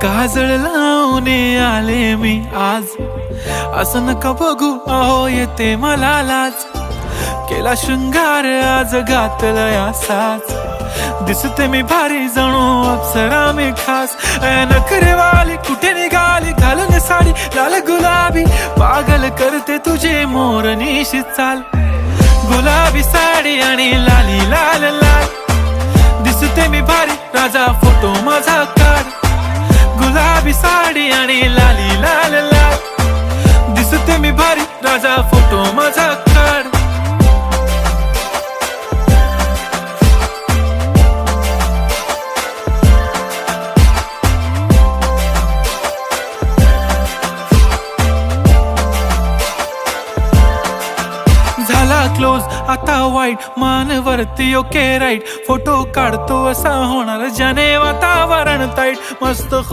काजळ लावून आले मी आज, असं नका बघू अहो येते मला लाज. केला शृंगार आज घातलाय असाच, दिसते मी भारी जणू अप्सरा मी खास. नखरेवाली कुठे निघाली घालून साडी लाल गुलाबी, पागल करते तुझे मोरनीशी चाल. गुलाबी साडी आणि लाली लाल लाल, दिसते मी भारी राजा फोटो माझा काढ. गुलाबी साडी आणि लाली लाल लाल, दिसते मी भारी राजा फोटो माझा काढ. झाला क्लोज आता वाईट, मान वरती ओके राईट. फोटो काढतो असा होणार ज्याने वातावरण ताईट. मस्त खुश